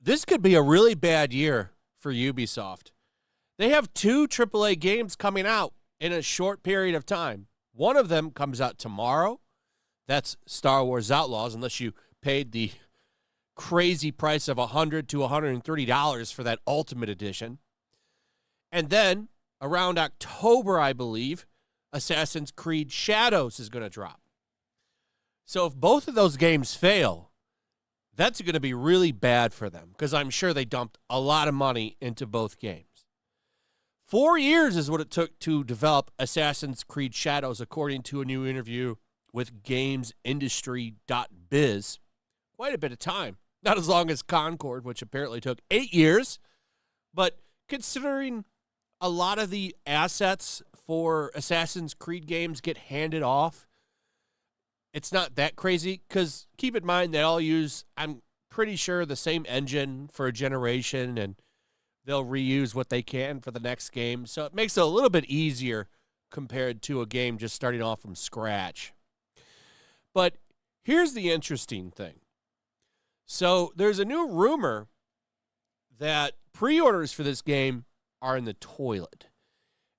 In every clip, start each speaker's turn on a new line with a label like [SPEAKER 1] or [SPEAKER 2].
[SPEAKER 1] This could be a really bad year for Ubisoft. They have 2 AAA games coming out in a short period of time. One of them comes out tomorrow. That's Star Wars Outlaws, unless you paid the crazy price of $100 to $130 for that Ultimate Edition. And then, around October, I believe, Assassin's Creed Shadows is going to drop. So if both of those games fail, that's going to be really bad for them, because I'm sure they dumped a lot of money into both games. 4 years is what it took to develop Assassin's Creed Shadows, according to a new interview with GamesIndustry.biz. Quite a bit of time. Not as long as Concord, which apparently took 8 years. But considering a lot of the assets for Assassin's Creed games get handed off, it's not that crazy, because keep in mind they all use, I'm pretty sure, the same engine for a generation, and they'll reuse what they can for the next game. So it makes it a little bit easier compared to a game just starting off from scratch. But here's the interesting thing. So there's a new rumor that pre-orders for this game are in the toilet.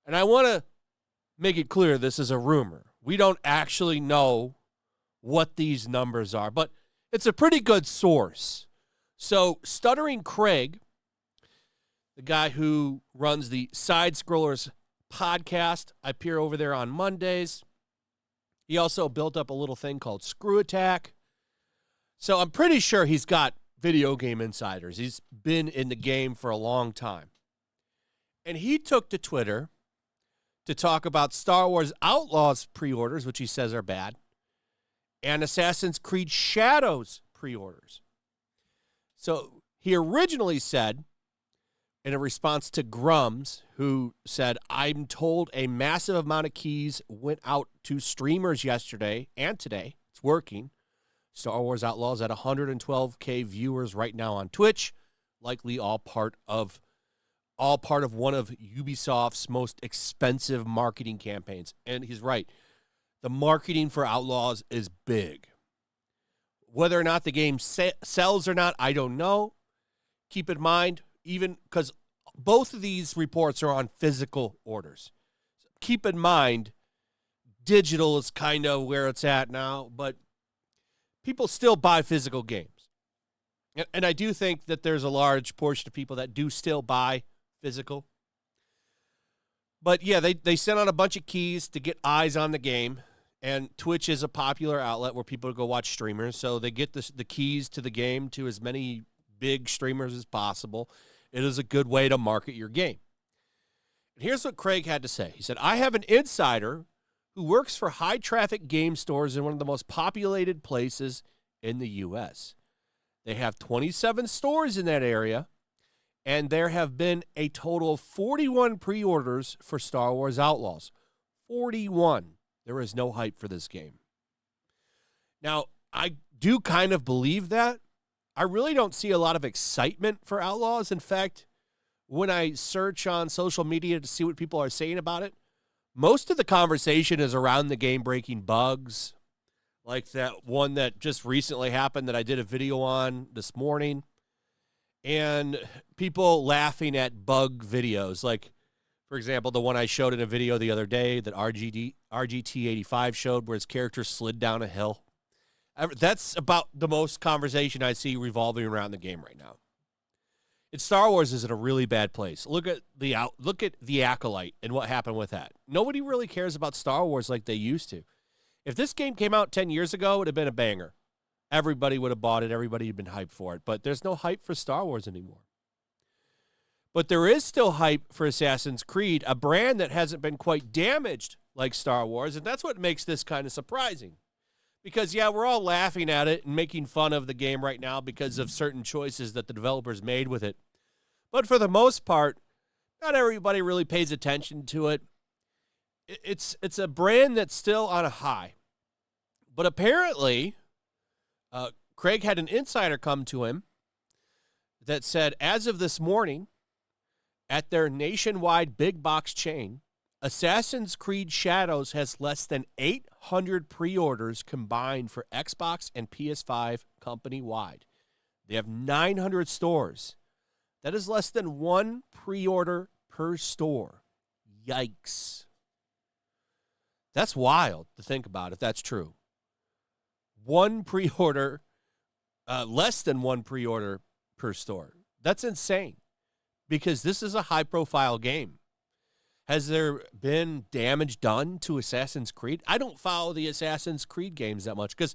[SPEAKER 1] And I want to make it clear this is a rumor. We don't actually know what these numbers are, but it's a pretty good source. So Stuttering Craig, the guy who runs the Side Scrollers podcast, I appear over there on Mondays. He also built up a little thing called Screw Attack. So I'm pretty sure he's got video game insiders. He's been in the game for a long time. And he took to Twitter to talk about Star Wars Outlaws pre-orders, which he says are bad, and Assassin's Creed Shadows pre-orders. So he originally said, in a response to Grums, who said, I'm told a massive amount of keys went out to streamers yesterday and today. It's working. Star Wars Outlaws at 112K viewers right now on Twitch, likely all part of one of Ubisoft's most expensive marketing campaigns. And he's right. The marketing for Outlaws is big. Whether or not the game sells or not, I don't know. Keep in mind, even because both of these reports are on physical orders. Keep in mind, digital is kind of where it's at now, but people still buy physical games. And I do think that there's a large portion of people that do still buy physical. But yeah, they sent out a bunch of keys to get eyes on the game. And Twitch is a popular outlet where people go watch streamers. So they get the keys to the game to as many big streamers as possible. It is a good way to market your game. And here's what Craig had to say. He said, I have an insider who works for high-traffic game stores in one of the most populated places in the U.S. They have 27 stores in that area, and there have been a total of 41 pre-orders for Star Wars Outlaws. 41. There is no hype for this game. Now, I do kind of believe that. I really don't see a lot of excitement for Outlaws. In fact, when I search on social media to see what people are saying about it, most of the conversation is around the game-breaking bugs, like that one that just recently happened that I did a video on this morning, and people laughing at bug videos. Like, for example, the one I showed in a video the other day that RGT85 showed where his character slid down a hill. That's about the most conversation I see revolving around the game right now. Star Wars is in a really bad place. Look at the Acolyte and what happened with that. Nobody really cares about Star Wars like they used to. If this game came out 10 years ago, it would have been a banger. Everybody would have bought it. Everybody had been hyped for it. But there's no hype for Star Wars anymore. But there is still hype for Assassin's Creed, a brand that hasn't been quite damaged like Star Wars, and that's what makes this kind of surprising. Because, yeah, we're all laughing at it and making fun of the game right now because of certain choices that the developers made with it. But for the most part, not everybody really pays attention to it. It's a brand that's still on a high. But apparently, Craig had an insider come to him that said, as of this morning, at their nationwide big box chain, Assassin's Creed Shadows has less than 800 pre-orders combined for Xbox and PS5 company-wide. They have 900 stores. That is less than one pre-order per store. Yikes. That's wild to think about if that's true. One pre-order, less than one pre-order per store. That's insane because this is a high-profile game. Has there been damage done to Assassin's Creed? I don't follow the Assassin's Creed games that much because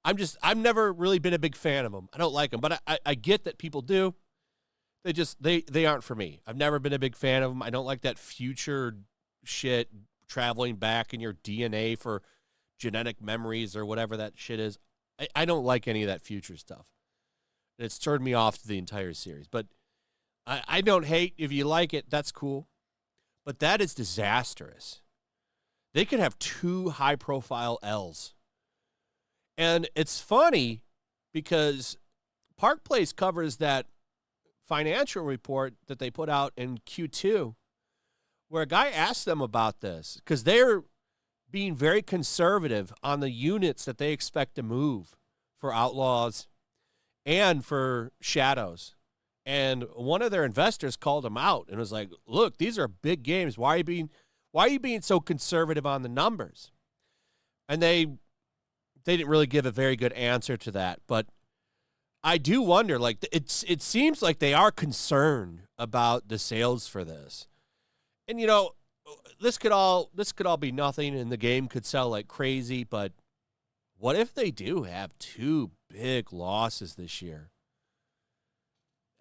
[SPEAKER 1] I've never really been a big fan of them. I don't like them, but I get that people do. They aren't for me. I've never been a big fan of them. I don't like that future shit, traveling back in your DNA for genetic memories or whatever that shit is. I don't like any of that future stuff. And it's turned me off to the entire series. But I don't hate. If you like it, that's cool. But that is disastrous. They could have two high-profile L's. And it's funny because Park Place covers that financial report that they put out in Q2 where a guy asked them about this because they're being very conservative on the units that they expect to move for Outlaws and for Shadows. And one of their investors called them out and was like, look, these are big games. Why are you being so conservative on the numbers? And they didn't really give a very good answer to that. But I do wonder, like, it seems like they are concerned about the sales for this. And, you know, this could all be nothing and the game could sell like crazy. But what if they do have two big losses this year?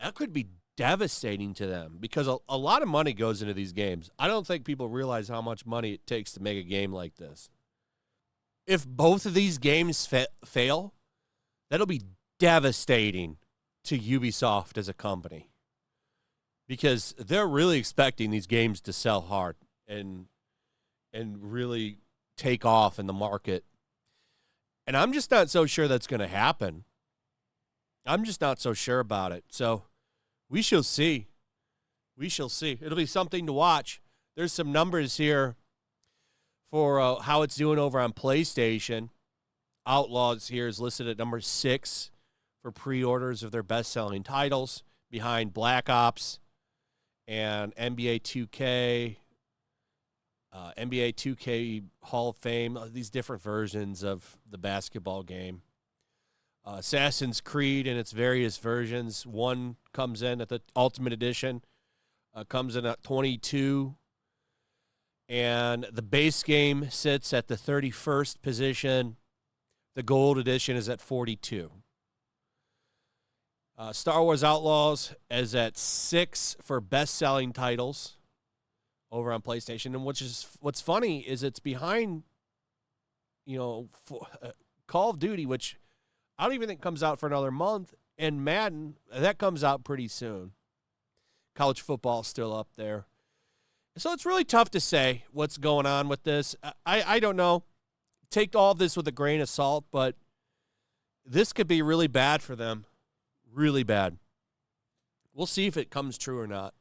[SPEAKER 1] That could be devastating to them because a lot of money goes into these games. I don't think people realize how much money it takes to make a game like this. If both of these games fail, that'll be devastating to Ubisoft as a company because they're really expecting these games to sell hard and really take off in the market. And I'm just not so sure that's going to happen. I'm just not so sure about it. So we shall see. We shall see. It'll be something to watch. There's some numbers here for how it's doing over on PlayStation. Outlaws here is listed at number 6 for pre-orders of their best-selling titles, behind Black Ops and NBA 2K, NBA 2K Hall of Fame, these different versions of the basketball game. Assassin's Creed in its various versions. One comes in at the Ultimate Edition, comes in at 22. And the base game sits at the 31st position. The Gold Edition is at 42. Star Wars Outlaws is at 6 for best-selling titles over on PlayStation. And what's funny is it's behind, Call of Duty, which I don't even think comes out for another month, and Madden, that comes out pretty soon. College football still up there. So it's really tough to say what's going on with this. I don't know. Take all of this with a grain of salt, but this could be really bad for them. Really bad. We'll see if it comes true or not.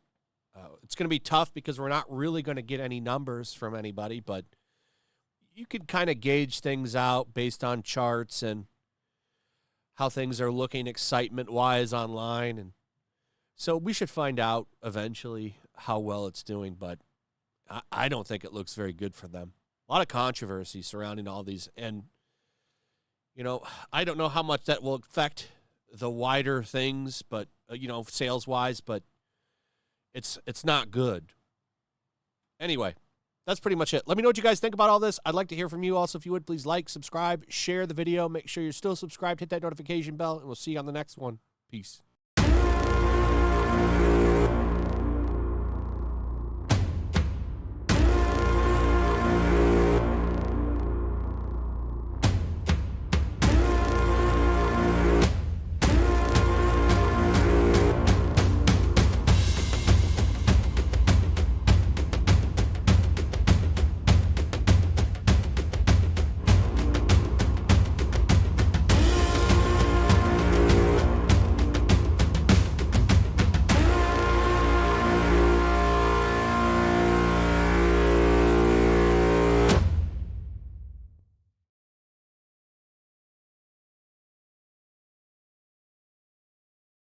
[SPEAKER 1] It's going to be tough because we're not really going to get any numbers from anybody, but you can kind of gauge things out based on charts and how things are looking excitement-wise online. And so we should find out eventually how well it's doing, but I don't think it looks very good for them. A lot of controversy surrounding all these, and, I don't know how much that will affect the wider things, but, sales-wise, but it's not good. Anyway, that's pretty much it. Let me know what you guys think about all this. I'd like to hear from you. Also, if you would, please like, subscribe, share the video. Make sure you're still subscribed. Hit that notification bell, and we'll see you on the next one. Peace.